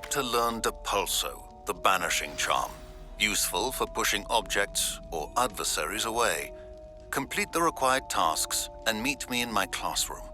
to learn Depulso, the banishing charm, useful for pushing objects or adversaries away. Complete the required tasks and meet me in my classroom.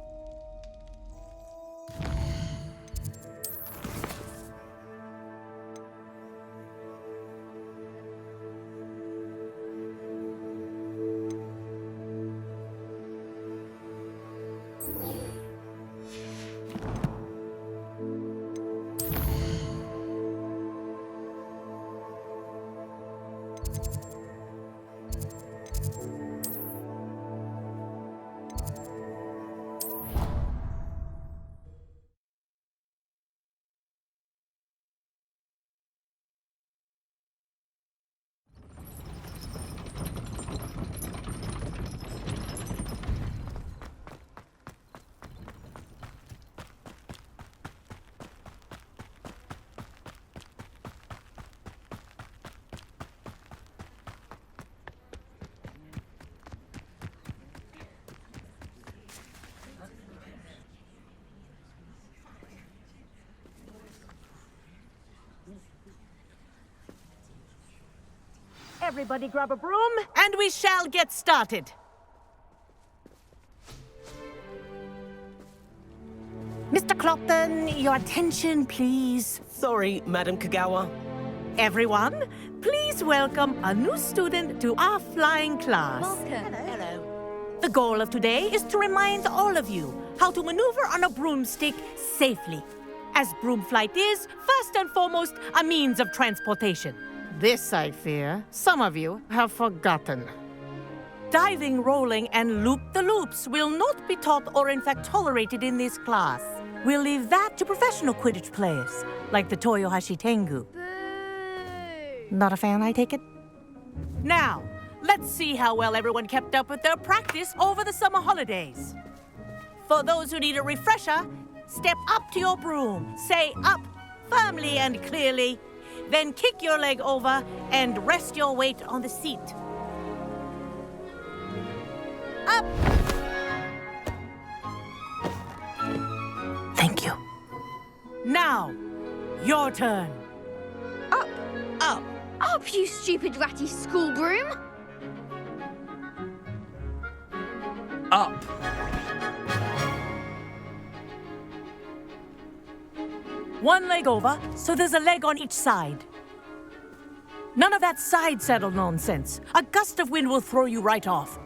Everybody grab a broom, and we shall get started. Mr. Clopton, your attention, please. Sorry, Madam Kagawa. Everyone, please welcome a new student to our flying class. Welcome. Hello. The goal of today is to remind all of you how to maneuver on a broomstick safely, as broom flight is, first and foremost, a means of transportation. This, I fear, some of you have forgotten. Diving, rolling, and loop-the-loops will not be taught or in fact tolerated in this class. We'll leave that to professional Quidditch players, like the Toyohashi Tengu. Boo! Not a fan, I take it? Now, let's see how well everyone kept up with their practice over the summer holidays. For those who need a refresher, step up to your broom, say up firmly and clearly, then kick your leg over and rest your weight on the seat. Up! Thank you. Now, your turn. Up! Up. Up, you stupid ratty school broom! Up. One leg over, so there's a leg on each side. None of that side saddle nonsense. A gust of wind will throw you right off.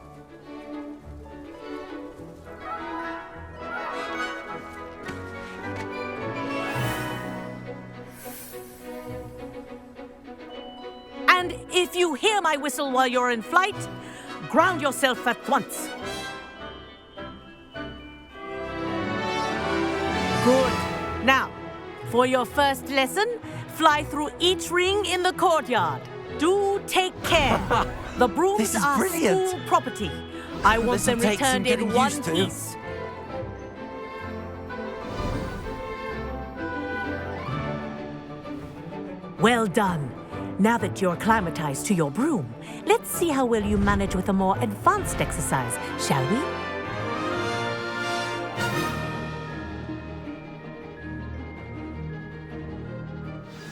And if you hear my whistle while you're in flight, ground yourself at once. Good. Now, for your first lesson, fly through each ring in the courtyard. Do take care. The brooms This is are brilliant. school property. I want This'll them take some returned in getting one used to. piece. Well done. Now that you're acclimatized to your broom, let's see how well you manage with a more advanced exercise, shall we?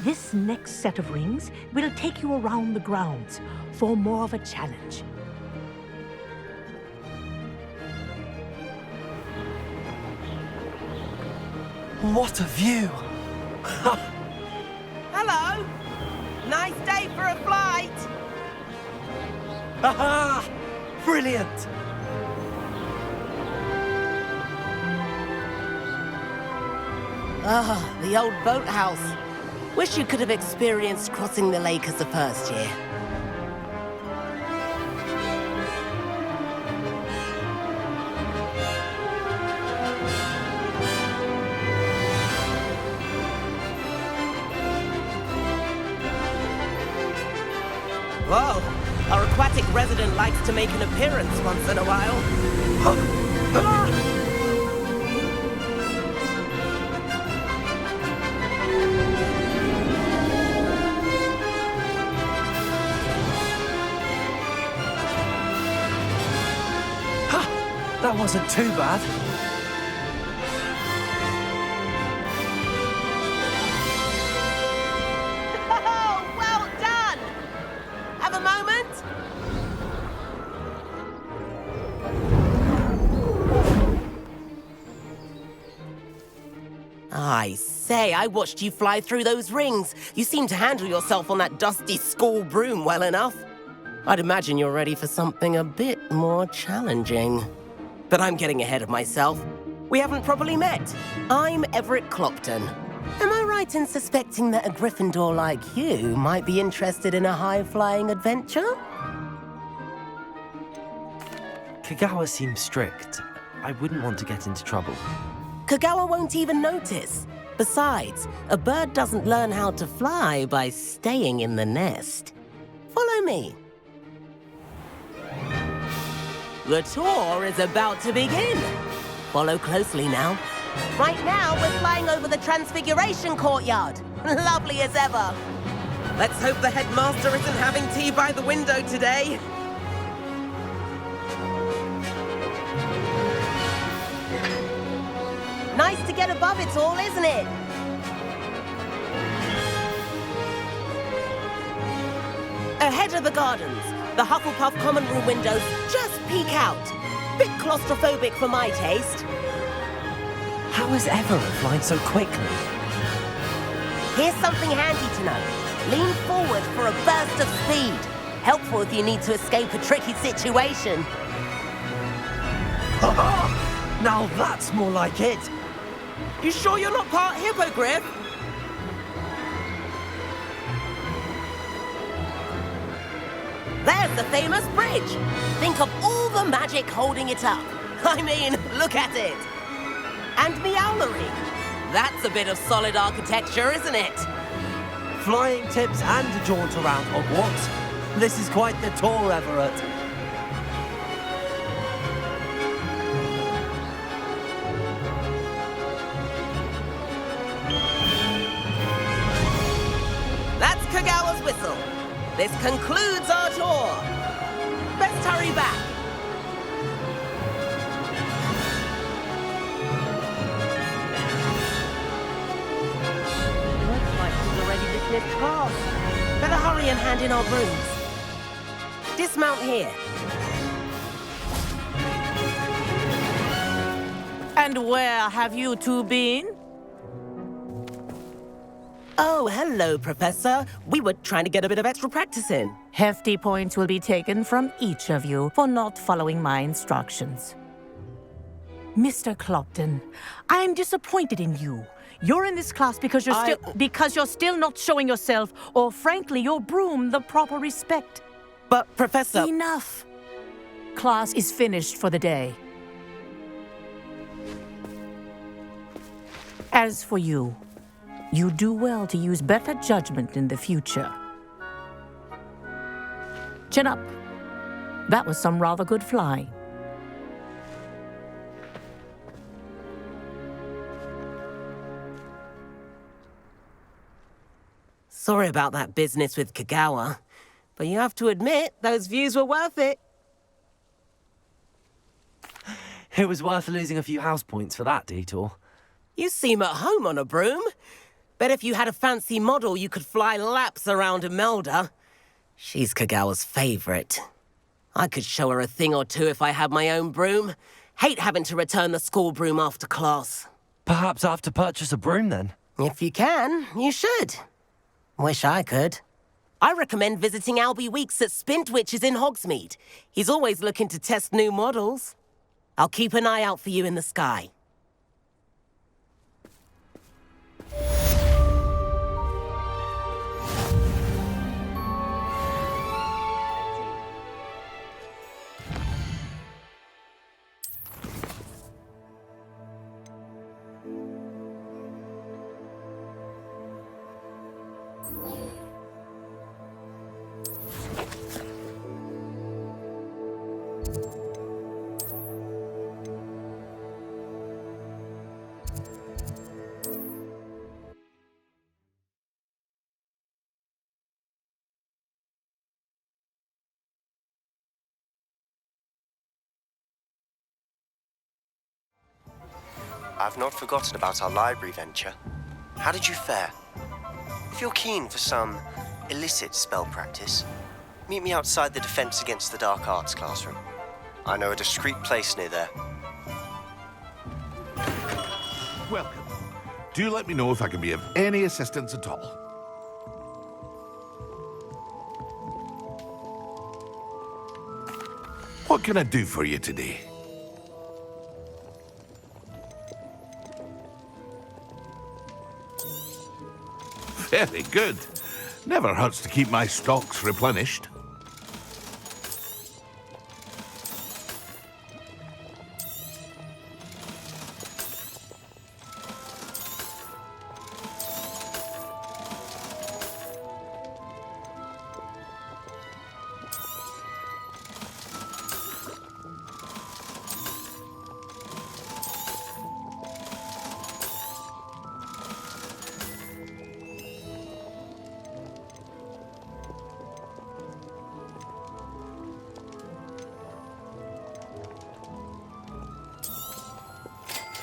This next set of rings will take you around the grounds for more of a challenge. What a view! Hello! Nice day for a flight! Aha! Brilliant! Ah, the old boathouse. Wish you could have experienced crossing the lake as the first year. Whoa! Our aquatic resident likes to make an appearance once in a while. That wasn't too bad. I say, I watched you fly through those rings. You seem to handle yourself on that dusty school broom well enough. I'd imagine you're ready for something a bit more challenging. But I'm getting ahead of myself. We haven't properly met. I'm Everett Clopton. Am I right in suspecting that a Gryffindor like you might be interested in a high-flying adventure? Kagawa seems strict. I wouldn't want to get into trouble. Kagawa won't even notice. Besides, a bird doesn't learn how to fly by staying in the nest. Follow me. The tour is about to begin. Follow closely now. Right now, we're flying over the Transfiguration Courtyard. Lovely as ever. Let's hope the headmaster isn't having tea by the window today. Nice to get above it all, isn't it? Ahead of the gardens, the Hufflepuff common room windows just peek out. Bit claustrophobic for my taste. How is Everett flying so quickly? Here's something handy to know. Lean forward for a burst of speed. Helpful if you need to escape a tricky situation. Now that's more like it. You sure you're not part hippogriff? There's the famous bridge. Think of all the magic holding it up. I mean, look at it. And Meowlery. That's a bit of solid architecture, isn't it? Flying tips and a jaunt around Hogwarts. This is quite the tour, Everett. That's Kagawa's whistle. This concludes our tour. Best hurry back. Looks like he's already dismissed class. Better hurry and hand in our brooms. Dismount here. And where have you two been? Oh, hello, Professor. We were trying to get a bit of extra practice in. Hefty points will be taken from each of you for not following my instructions. Mr. Clopton, I'm disappointed in you. You're in this class because you're still not showing yourself, or frankly, your broom the proper respect. But, Professor... Enough. Class is finished for the day. As for you, you do well to use better judgment in the future. Chin up. That was some rather good flying. Sorry about that business with Kagawa, but you have to admit, those views were worth it. It was worth losing a few house points for that detour. You seem at home on a broom. Bet if you had a fancy model, you could fly laps around Imelda. She's Kagawa's favorite. I could show her a thing or two if I had my own broom. Hate having to return the school broom after class. Perhaps I have to purchase a broom then. If you can, you should. Wish I could. I recommend visiting Albie Weeks at Spintwitches in Hogsmeade. He's always looking to test new models. I'll keep an eye out for you in the sky. I've not forgotten about our library venture. How did you fare? If you're keen for some illicit spell practice, meet me outside the Defense Against the Dark Arts classroom. I know a discreet place near there. Welcome Do let me know if I can be of any assistance at all. What can I do for you today? Very good. Never hurts to keep my stocks replenished.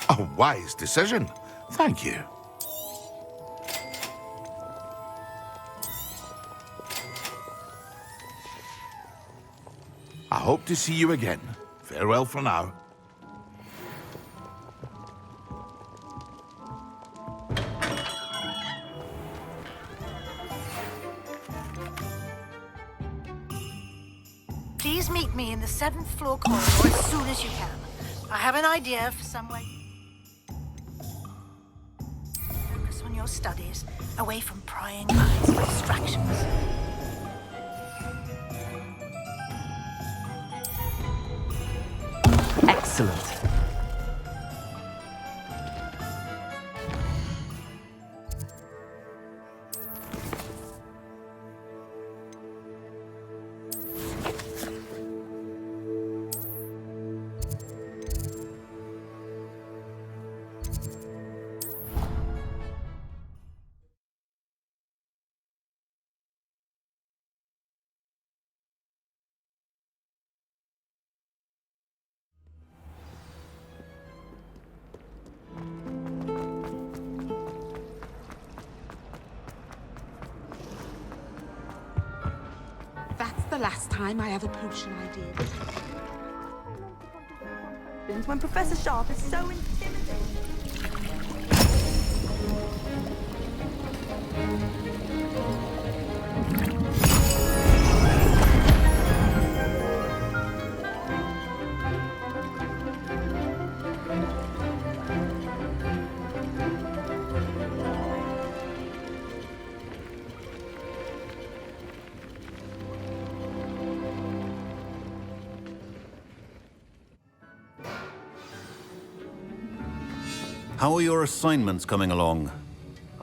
A wise decision. Thank you. I hope to see you again. Farewell for now. Please meet me in the 7th floor corridor as soon as you can. I have an idea for some way. Focus on your studies, away from prying eyes and distractions. Excellent. That's the last time I have a potion idea. When Professor Sharp is so intimidating. How are your assignments coming along?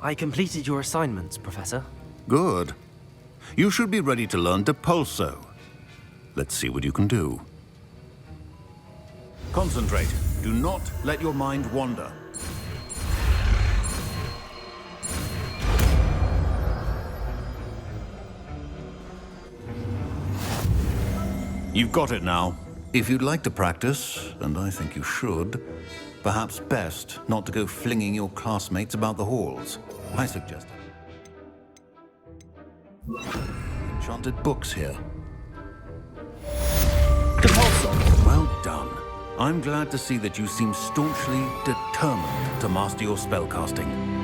I completed your assignments, Professor. Good. You should be ready to learn Depulso. Let's see what you can do. Concentrate. Do not let your mind wander. You've got it now. If you'd like to practice, and I think you should, perhaps best not to go flinging your classmates about the halls. I suggest it. Enchanted books here. Depulso. Well done. I'm glad to see that you seem staunchly determined to master your spellcasting.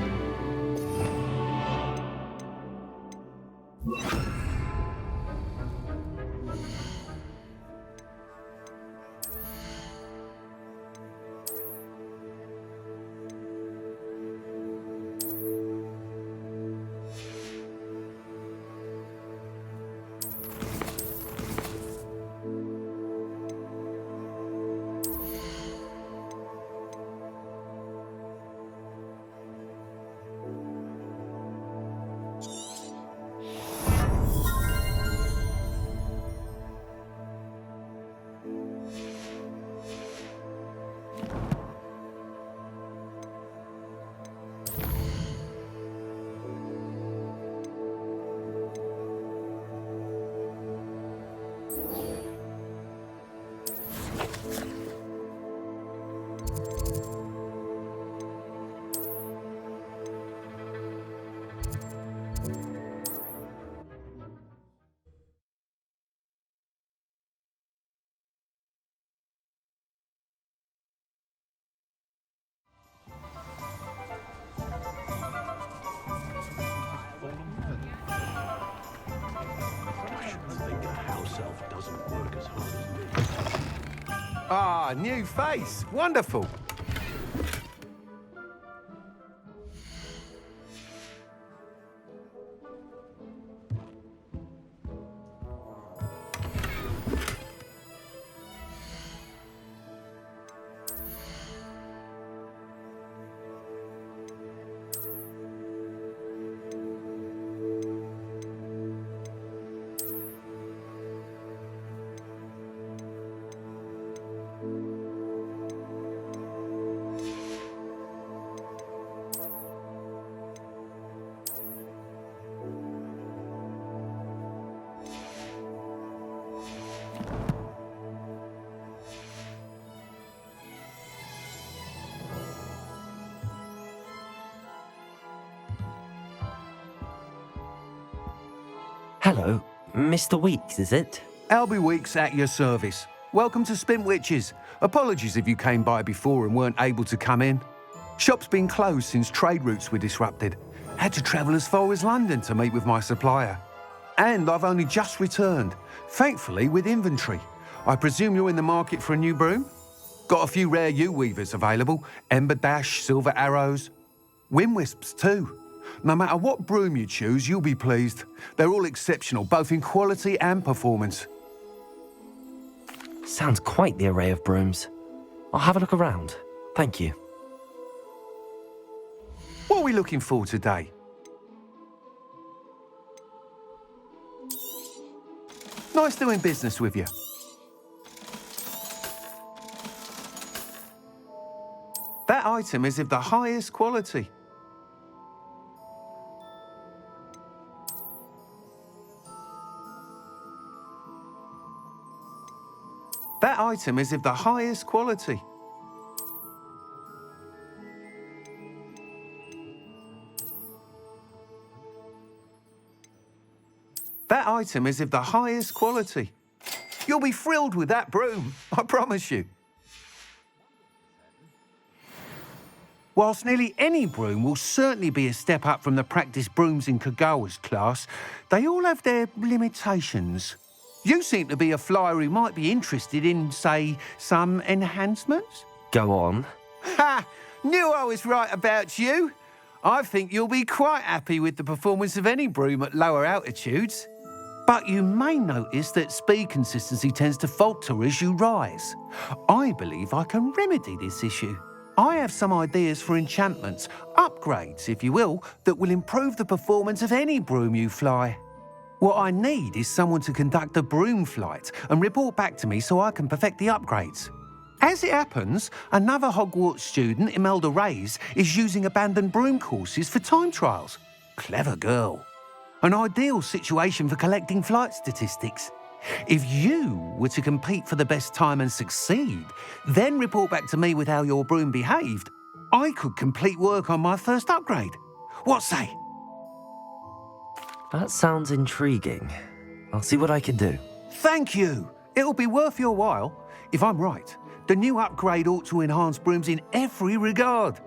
Ah, new face. Wonderful. Hello, Mr. Weeks, is it? Albie Weeks at your service. Welcome to Spintwitches. Apologies if you came by before and weren't able to come in. Shop's been closed since trade routes were disrupted. Had to travel as far as London to meet with my supplier. And I've only just returned, thankfully with inventory. I presume you're in the market for a new broom? Got a few rare U-weavers available, Ember Dash, Silver Arrows, Wind Wisps too. No matter what broom you choose, you'll be pleased. They're all exceptional, both in quality and performance. Sounds quite the array of brooms. I'll have a look around. Thank you. What are we looking for today? Nice doing business with you. That item is of the highest quality. That item is of the highest quality. That item is of the highest quality. You'll be thrilled with that broom, I promise you. Whilst nearly any broom will certainly be a step up from the practice brooms in Kagawa's class, they all have their limitations. You seem to be a flyer who might be interested in, say, some enhancements? Go on. Ha! Knew I was right about you. I think you'll be quite happy with the performance of any broom at lower altitudes. But you may notice that speed consistency tends to falter as you rise. I believe I can remedy this issue. I have some ideas for enchantments, upgrades, if you will, that will improve the performance of any broom you fly. What I need is someone to conduct a broom flight and report back to me so I can perfect the upgrades. As it happens, another Hogwarts student, Imelda Reyes, is using abandoned broom courses for time trials. Clever girl. An ideal situation for collecting flight statistics. If you were to compete for the best time and succeed, then report back to me with how your broom behaved, I could complete work on my first upgrade. What say? That sounds intriguing. I'll see what I can do. Thank you. It'll be worth your while. If I'm right, the new upgrade ought to enhance brooms in every regard.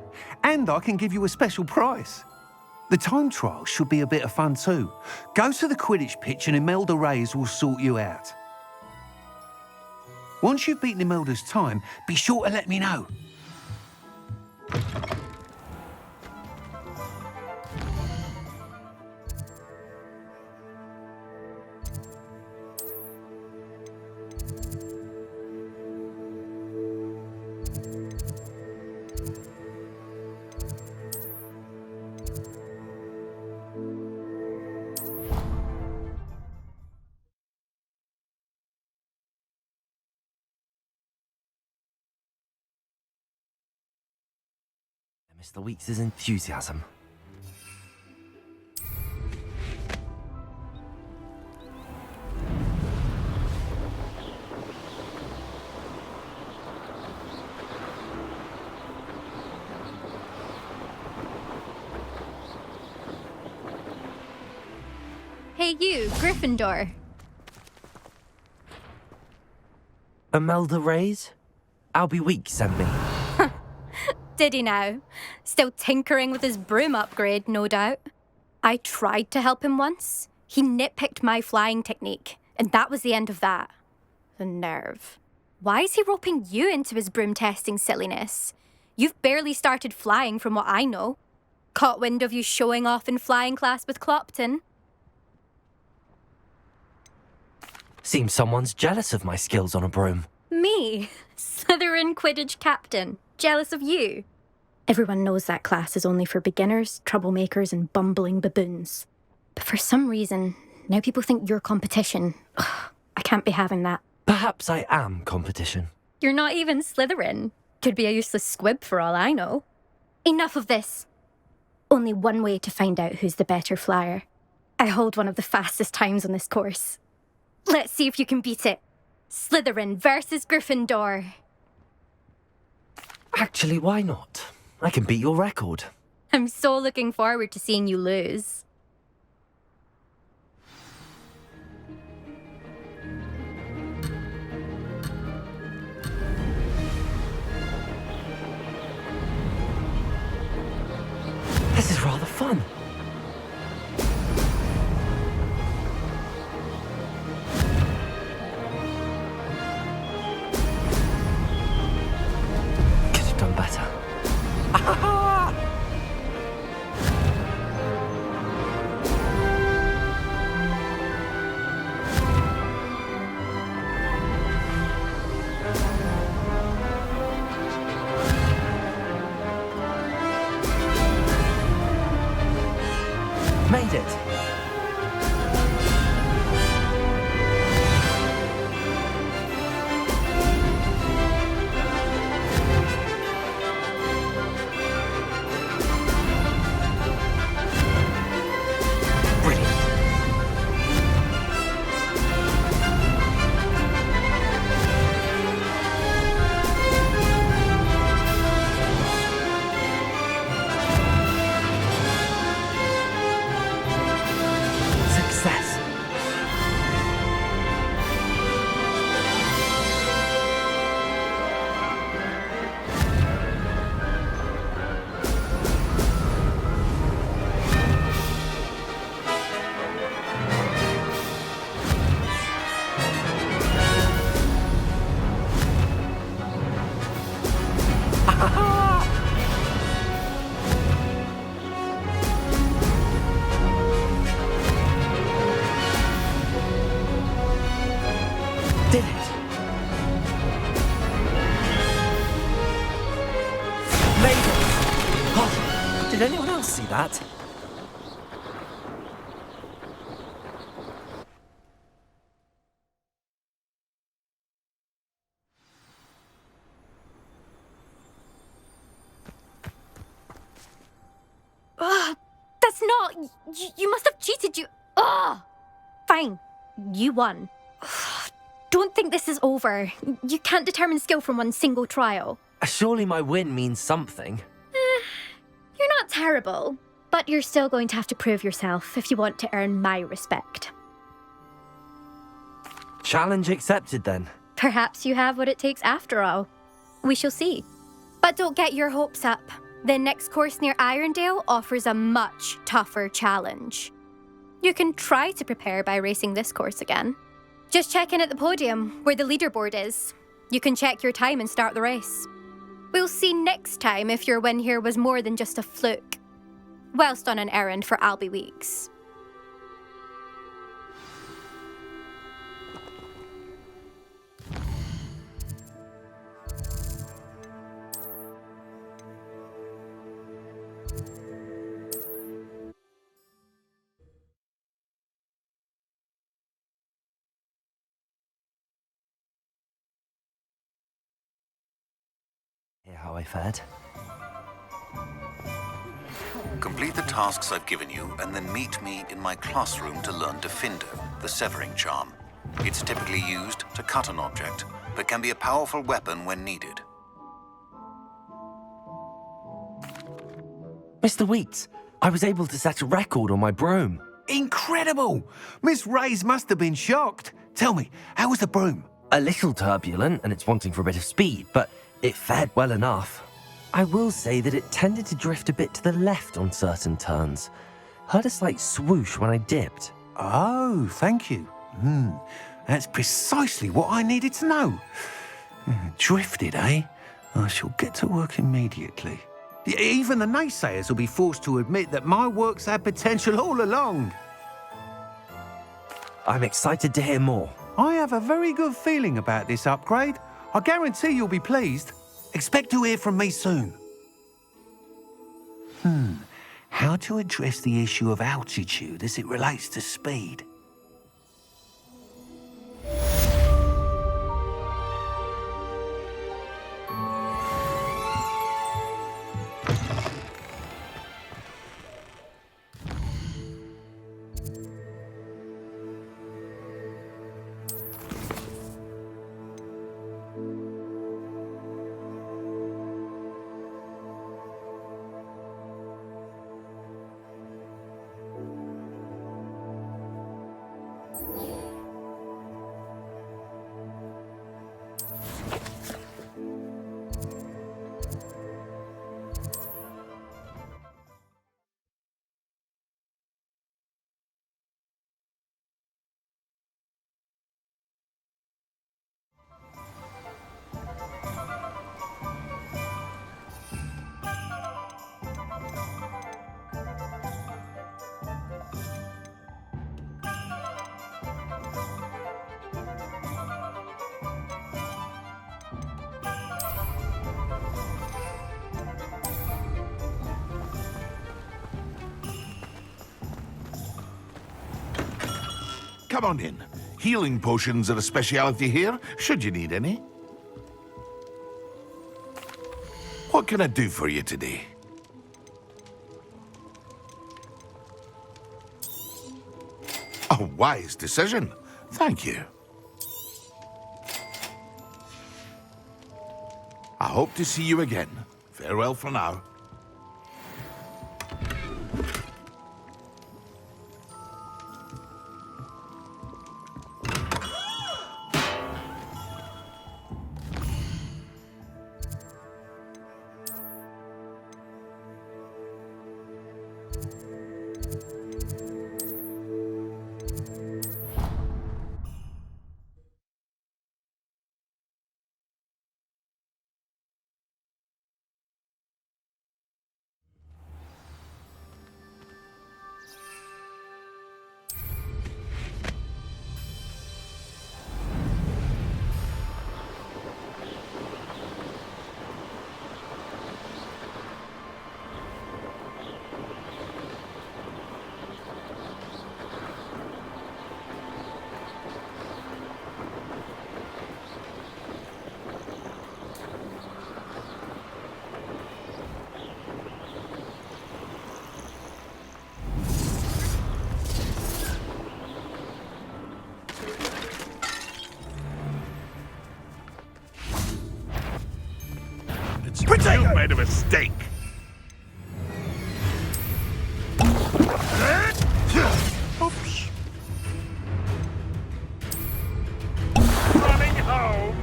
And I can give you a special price. The time trial should be a bit of fun too. Go to the Quidditch pitch and Imelda Reyes will sort you out. Once you've beaten Imelda's time, be sure to let me know. Mr. Weeks' enthusiasm. Hey you, Gryffindor. Imelda Reyes? Albie Weeks sent me. Did he now? Still tinkering with his broom upgrade, no doubt. I tried to help him once. He nitpicked my flying technique, and that was the end of that. The nerve. Why is he roping you into his broom testing silliness? You've barely started flying from what I know. Caught wind of you showing off in flying class with Clopton. Seems someone's jealous of my skills on a broom. Me? Slytherin Quidditch captain. Jealous of you? Everyone knows that class is only for beginners, troublemakers, and bumbling baboons. But for some reason, now people think you're competition. Ugh, I can't be having that. Perhaps I am competition. You're not even Slytherin. Could be a useless squib for all I know. Enough of this. Only one way to find out who's the better flyer. I hold one of the fastest times on this course. Let's see if you can beat it. Slytherin versus Gryffindor. Actually, why not? I can beat your record. I'm so looking forward to seeing you lose. This is rather fun. Could have done better. Made it. Brilliant. Success. Did it. Made it. Oh, did anyone else see that? Ugh, that's not... You must have cheated, you... Ugh! Fine. You won. Don't think this is over. You can't determine skill from one single trial. Surely my win means something. You're not terrible, but you're still going to have to prove yourself if you want to earn my respect. Challenge accepted then. Perhaps you have what it takes after all. We shall see. But don't get your hopes up. The next course near Irondale offers a much tougher challenge. You can try to prepare by racing this course again. Just check in at the podium, where the leaderboard is. You can check your time and start the race. We'll see next time if your win here was more than just a fluke. Whilst on an errand for Albie Weeks. Hear how I fared? Complete the tasks I've given you and then meet me in my classroom to learn Defendo, the severing charm. It's typically used to cut an object, but can be a powerful weapon when needed. Mr. Weeks, I was able to set a record on my broom. Incredible! Miss Reyes must have been shocked. Tell me, how was the broom? A little turbulent, and it's wanting for a bit of speed, but it fared well enough. I will say that it tended to drift a bit to the left on certain turns. Heard a slight swoosh when I dipped. Oh, thank you. That's precisely what I needed to know. Drifted, eh? I shall get to work immediately. Even the naysayers will be forced to admit that my work's had potential all along. I'm excited to hear more. I have a very good feeling about this upgrade. I guarantee you'll be pleased. Expect to hear from me soon. How to address the issue of altitude as it relates to speed? Come on in. Healing potions are a speciality here, should you need any. What can I do for you today? A wise decision. Thank you. I hope to see you again. Farewell for now. You made a mistake. Oops. Running home.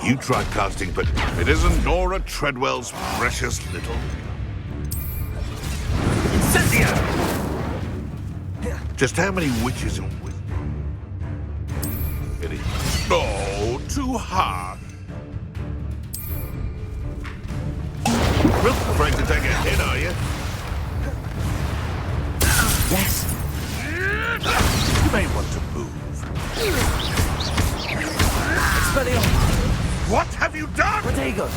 You tried casting, but it isn't Nora Treadwell's precious little. Incendio! Just how many witches and wizards? It is too hard. Afraid to take a hit, are you? Yes. You may want to move. Expelliarmus. What have you done? Protego.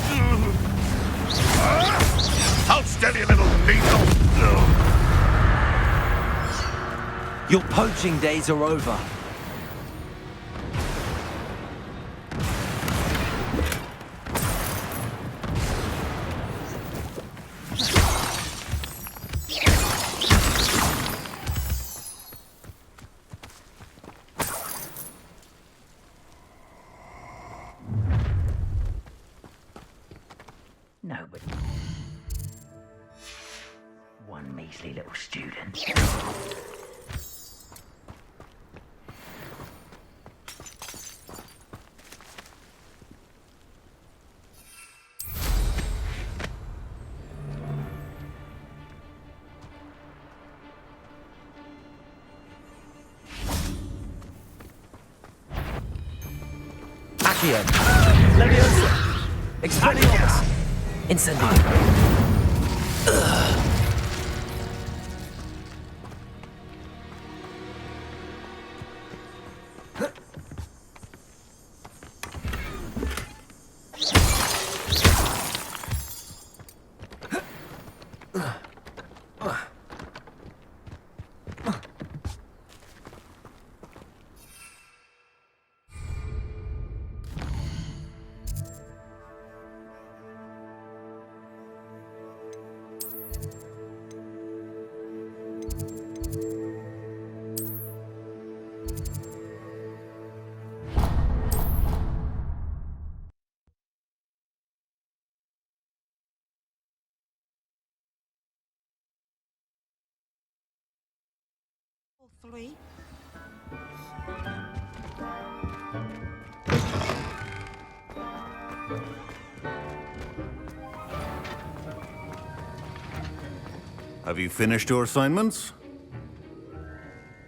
Hold steady, little needle. Your poaching days are over. Nobody. One measly little student. Accio. Leviosa. Expelliarmus. Incendio. Three. Have you finished your assignments?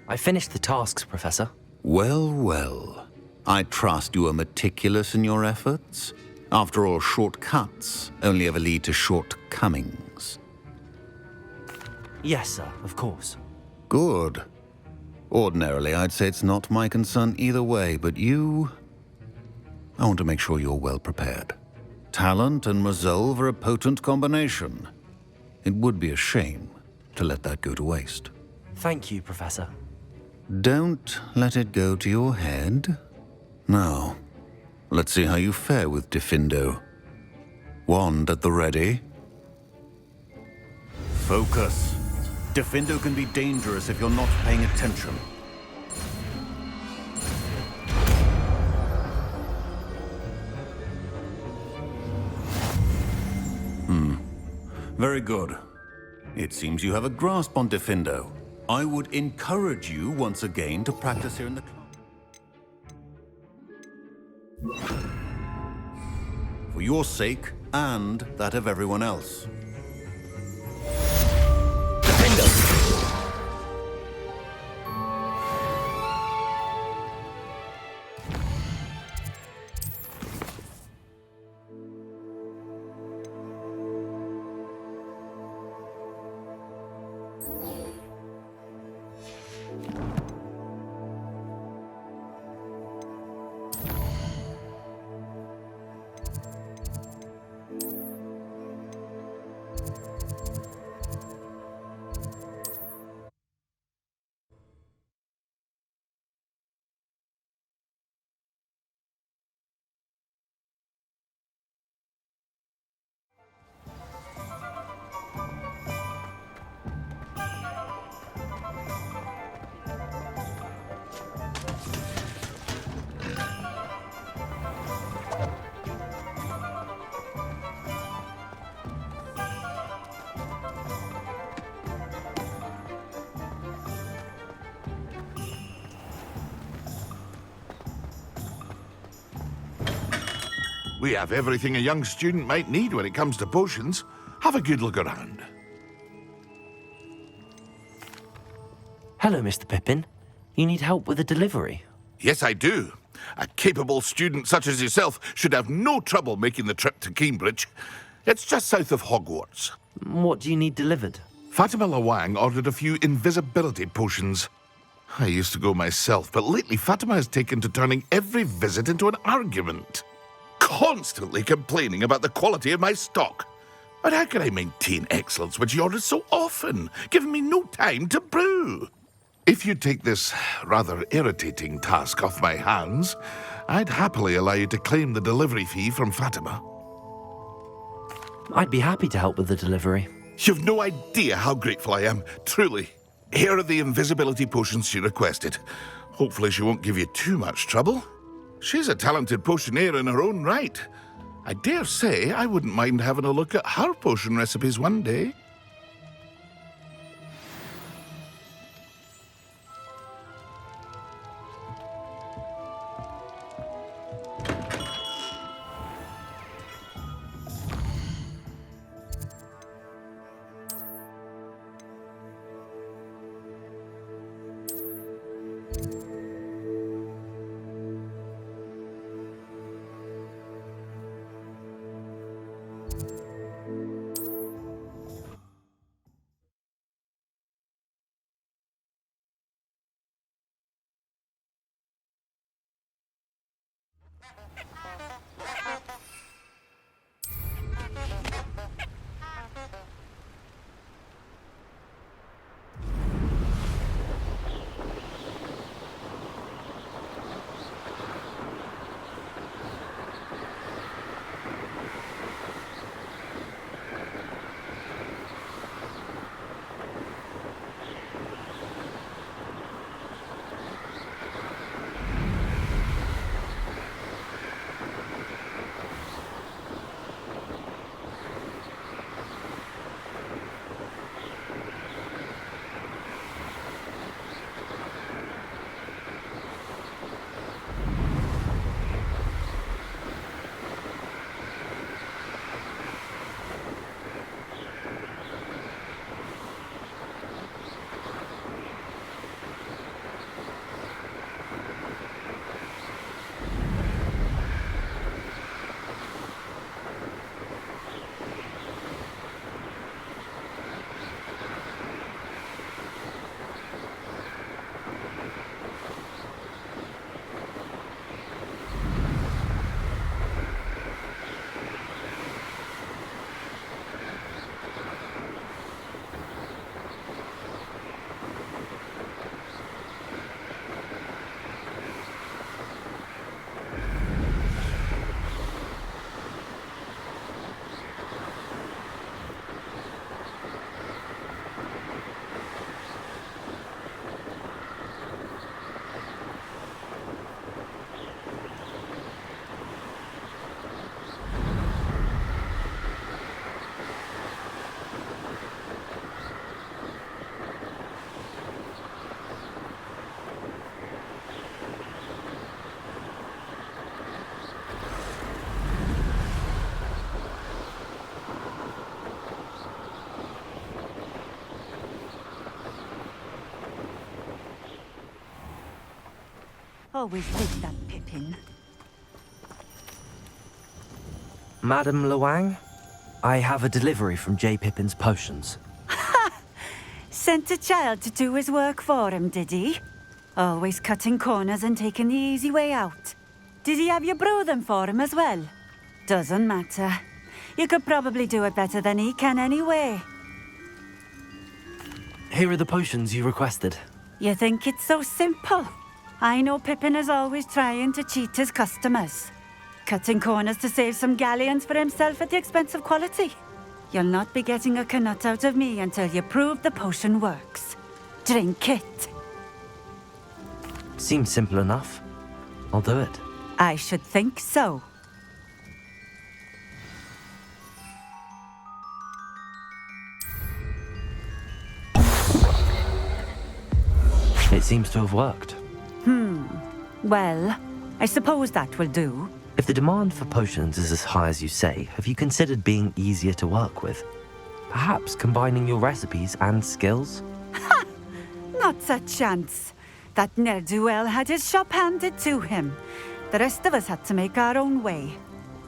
I finished the tasks, Professor. Well, well. I trust you are meticulous in your efforts. After all, shortcuts only ever lead to shortcomings. Yes, sir, of course. Good. Ordinarily, I'd say it's not my concern either way, but you... I want to make sure you're well prepared. Talent and resolve are a potent combination. It would be a shame to let that go to waste. Thank you, Professor. Don't let it go to your head. Now, let's see how you fare with Defindo. Wand at the ready. Focus. Defindo can be dangerous if you're not paying attention. Very good. It seems you have a grasp on Defindo. I would encourage you once again to practice here in the club. For your sake and that of everyone else. We have everything a young student might need when it comes to potions. Have a good look around. Hello, Mr. Pippin. You need help with a delivery? Yes, I do. A capable student such as yourself should have no trouble making the trip to Cambridge. It's just south of Hogwarts. What do you need delivered? Fatima Lawang ordered a few invisibility potions. I used to go myself, but lately Fatima has taken to turning every visit into an argument. Constantly complaining about the quality of my stock. But how can I maintain excellence when she orders so often, giving me no time to brew? If you take this rather irritating task off my hands, I'd happily allow you to claim the delivery fee from Fatima. I'd be happy to help with the delivery. You've no idea how grateful I am, truly. Here are the invisibility potions she requested. Hopefully she won't give you too much trouble. She's a talented potioneer in her own right. I dare say I wouldn't mind having a look at her potion recipes one day. always with that Pippin. Madam Luang, I have a delivery from J. Pippin's potions. Sent a child to do his work for him, did he? Always cutting corners and taking the easy way out. Did he have you brew them for him as well? Doesn't matter. You could probably do it better than he can anyway. Here are the potions you requested. You think it's so simple? I know Pippin is always trying to cheat his customers. Cutting corners to save some galleons for himself at the expense of quality. You'll not be getting a canut out of me until you prove the potion works. Drink it. Seems simple enough. I'll do it. I should think so. It seems to have worked. Well, I suppose that will do. If the demand for potions is as high as you say, have you considered being easier to work with? Perhaps combining your recipes and skills? Not a chance. That ne'er-do-well had his shop handed to him. The rest of us had to make our own way.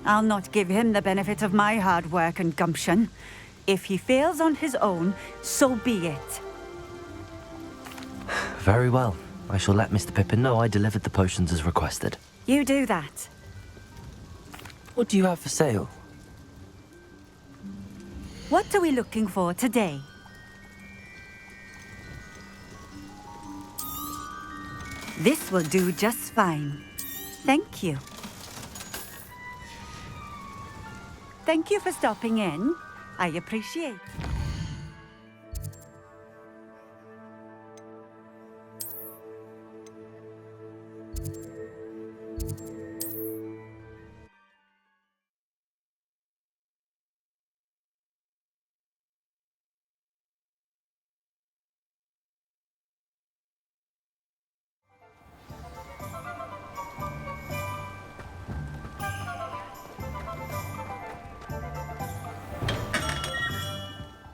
I'll not give him the benefit of my hard work and gumption. If he fails on his own, so be it. Very well. I shall let Mr. Pippin know I delivered the potions as requested. You do that. What do you have for sale? What are we looking for today? This will do just fine. Thank you. Thank you for stopping in. I appreciate it.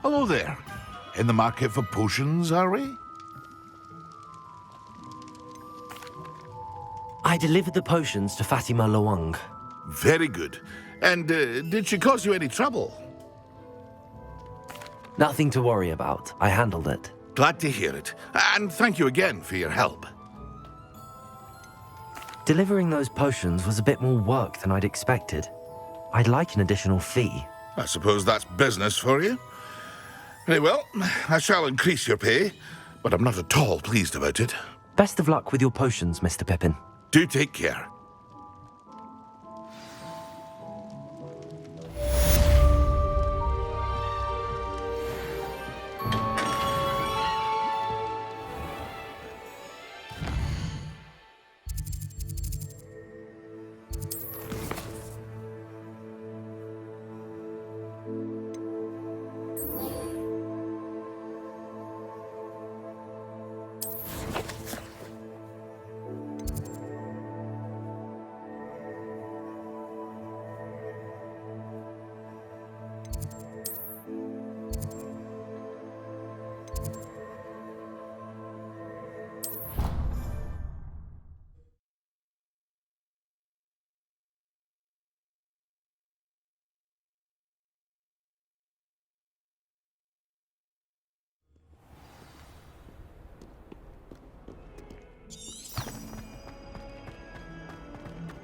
Hello there. In the market for potions, are we? I delivered the potions to Fatima Luang. Very good. And did she cause you any trouble? Nothing to worry about. I handled it. Glad to hear it. And thank you again for your help. Delivering those potions was a bit more work than I'd expected. I'd like an additional fee. I suppose that's business for you. Very well, I shall increase your pay, but I'm not at all pleased about it. Best of luck with your potions, Mr. Pippin. Do take care.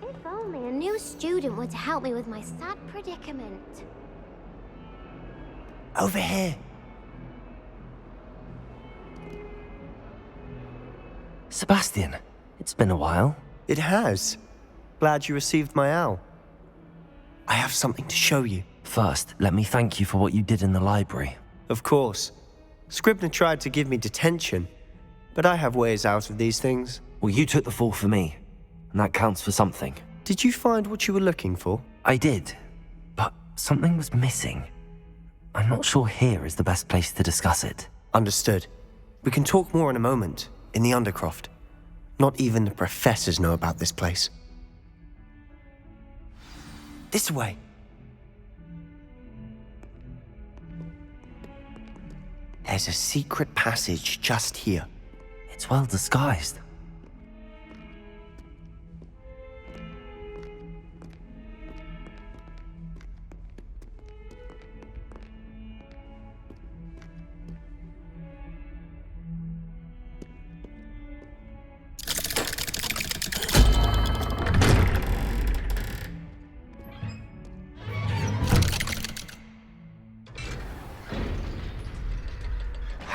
If only a new student would help me with my sad predicament. Over here. Sebastian, it's been a while. It has. Glad you received my owl. I have something to show you. First, let me thank you for what you did in the library. Of course. Scribner tried to give me detention, but I have ways out of these things. Well, you took the fall for me, and that counts for something. Did you find what you were looking for? I did, but something was missing. I'm not sure here is the best place to discuss it. Understood. We can talk more in a moment, in the Undercroft. Not even the professors know about this place. This way. There's a secret passage just here. It's well disguised.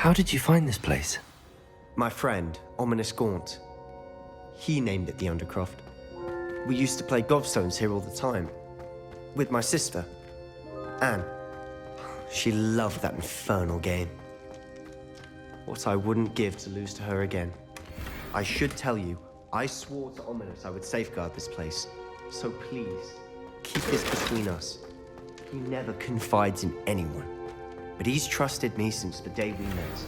How did you find this place? My friend, Ominous Gaunt. He named it the Undercroft. We used to play gobstones here all the time. With my sister, Anne. She loved that infernal game. What I wouldn't give to lose to her again. I should tell you, I swore to Ominous I would safeguard this place. So please, keep this between us. He never confides in anyone. But he's trusted me since the day we met.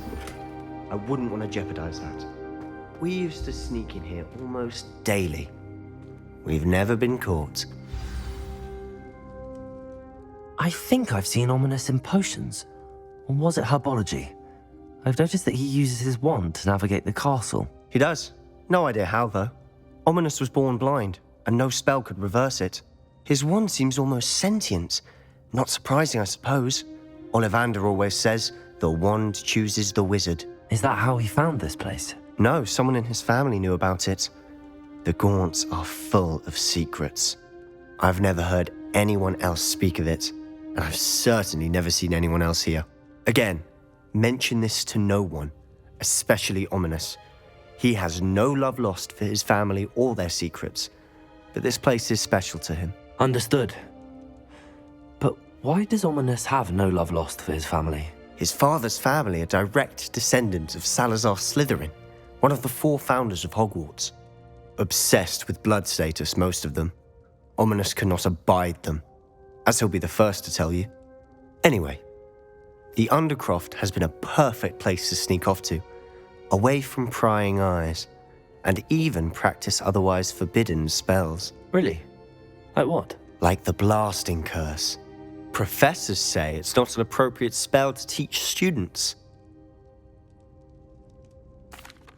I wouldn't want to jeopardize that. We used to sneak in here almost daily. We've never been caught. I think I've seen Ominous in potions. Or was it herbology? I've noticed that he uses his wand to navigate the castle. He does. No idea how, though. Ominous was born blind, and no spell could reverse it. His wand seems almost sentient. Not surprising, I suppose. Ollivander always says, the wand chooses the wizard. Is that how he found this place? No, someone in his family knew about it. The Gaunts are full of secrets. I've never heard anyone else speak of it, and I've certainly never seen anyone else here. Again, mention this to no one, especially Ominous. He has no love lost for his family or their secrets, but this place is special to him. Understood. But why does Ominous have no love lost for his family? His father's family are direct descendants of Salazar Slytherin, one of the 4 founders of Hogwarts. Obsessed with blood status, most of them. Ominous cannot abide them, as he'll be the first to tell you. Anyway, the Undercroft has been a perfect place to sneak off to, away from prying eyes, and even practice otherwise forbidden spells. Really? Like what? Like the blasting curse. Professors say it's not an appropriate spell to teach students.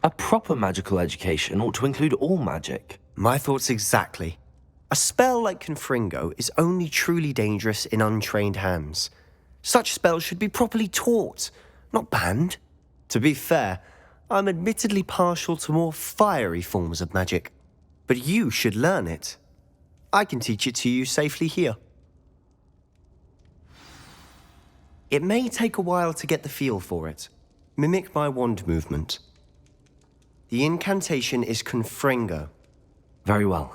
A proper magical education ought to include all magic. My thoughts exactly. A spell like Confringo is only truly dangerous in untrained hands. Such spells should be properly taught, not banned. To be fair, I'm admittedly partial to more fiery forms of magic, but you should learn it. I can teach it to you safely here. It may take a while to get the feel for it. Mimic my wand movement. The incantation is Confringo. Very well.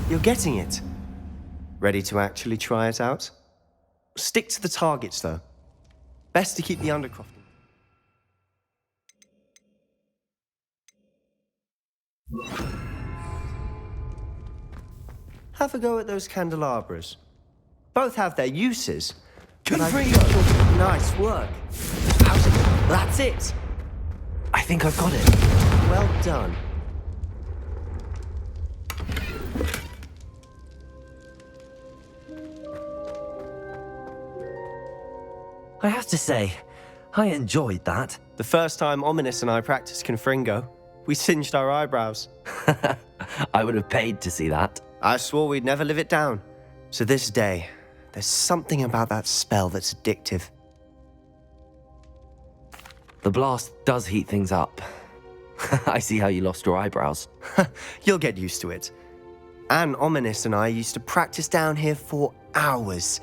You're getting it. Ready to actually try it out? Stick to the targets, though. Best to keep the Undercroft. Have a go at those candelabras. Both have their uses. Confringo! Nice work. That's it. I think I've got it. Well done. I have to say, I enjoyed that. The first time Ominous and I practiced Confringo, we singed our eyebrows. I would have paid to see that. I swore we'd never live it down. To this day, there's something about that spell that's addictive. The blast does heat things up. I see how you lost your eyebrows. You'll get used to it. Anne, Ominous and I used to practice down here for hours.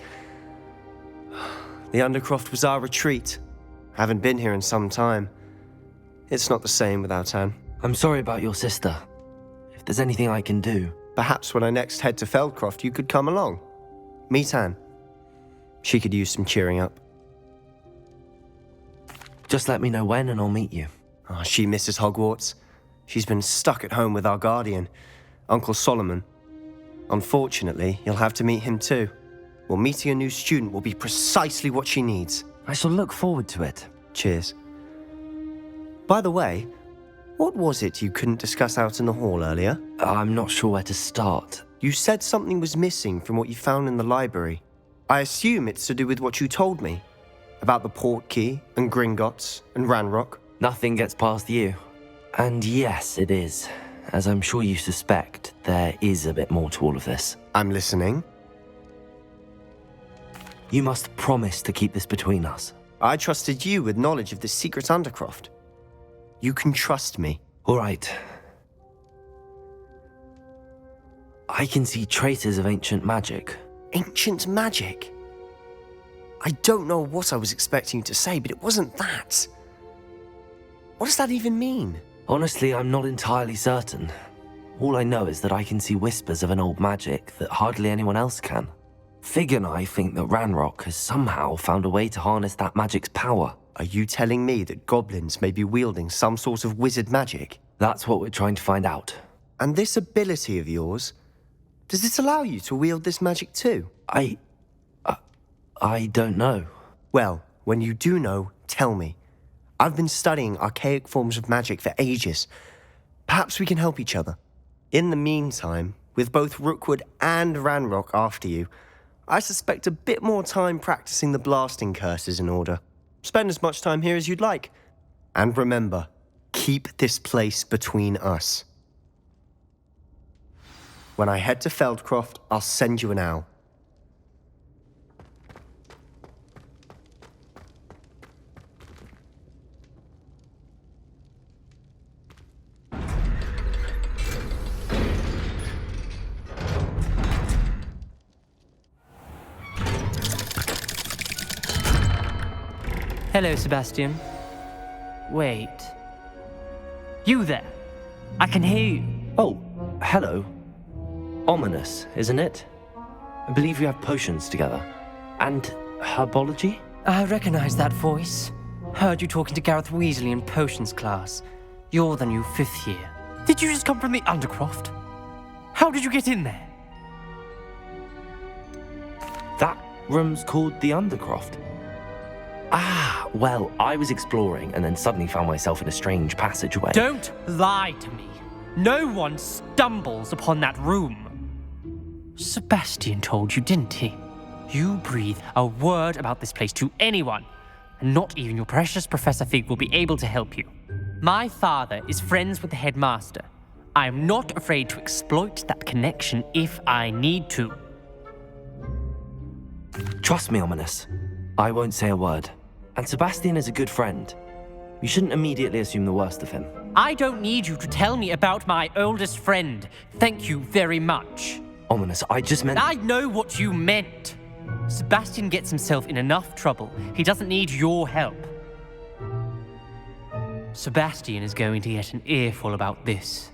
The Undercroft was our retreat. Haven't been here in some time. It's not the same without Anne. I'm sorry about your sister. If there's anything I can do... Perhaps when I next head to Feldcroft, you could come along. Meet Anne. She could use some cheering up. Just let me know when and I'll meet you. Oh, she misses Hogwarts. She's been stuck at home with our guardian, Uncle Solomon. Unfortunately, you'll have to meet him too. Well, meeting a new student will be precisely what she needs. I shall look forward to it. Cheers. By the way, what was it you couldn't discuss out in the hall earlier? I'm not sure where to start. You said something was missing from what you found in the library. I assume it's to do with what you told me. About the Portkey, and Gringotts, and Ranrock. Nothing gets past you. And yes, it is. As I'm sure you suspect, there is a bit more to all of this. I'm listening. You must promise to keep this between us. I trusted you with knowledge of the secret Undercroft. You can trust me. All right. I can see traces of ancient magic. Ancient magic? I don't know what I was expecting you to say, but it wasn't that. What does that even mean? Honestly, I'm not entirely certain. All I know is that I can see whispers of an old magic that hardly anyone else can. Fig and I think that Ranrock has somehow found a way to harness that magic's power. Are you telling me that goblins may be wielding some sort of wizard magic? That's what we're trying to find out. And this ability of yours, does it allow you to wield this magic too? I don't know. Well, when you do know, tell me. I've been studying archaic forms of magic for ages. Perhaps we can help each other. In the meantime, with both Rookwood and Ranrock after you, I suspect a bit more time practicing the blasting curse is in order. Spend as much time here as you'd like. And remember, keep this place between us. When I head to Feldcroft, I'll send you an owl. Hello, Sebastian. Wait. You there? I can hear you. Oh, hello. Ominous, isn't it? I believe we have potions together. And herbology? I recognize that voice. Heard you talking to Gareth Weasley in potions class. You're the new 5th year. Did you just come from the Undercroft? How did you get in there? That room's called the Undercroft. Ah, well, I was exploring and then suddenly found myself in a strange passageway. Don't lie to me. No one stumbles upon that room. Sebastian told you, didn't he? You breathe a word about this place to anyone, and not even your precious Professor Fig will be able to help you. My father is friends with the headmaster. I am not afraid to exploit that connection if I need to. Trust me, Ominous. I won't say a word. And Sebastian is a good friend. You shouldn't immediately assume the worst of him. I don't need you to tell me about my oldest friend. Thank you very much. Ominous, I just meant... I know what you meant. Sebastian gets himself in enough trouble. He doesn't need your help. Sebastian is going to get an earful about this.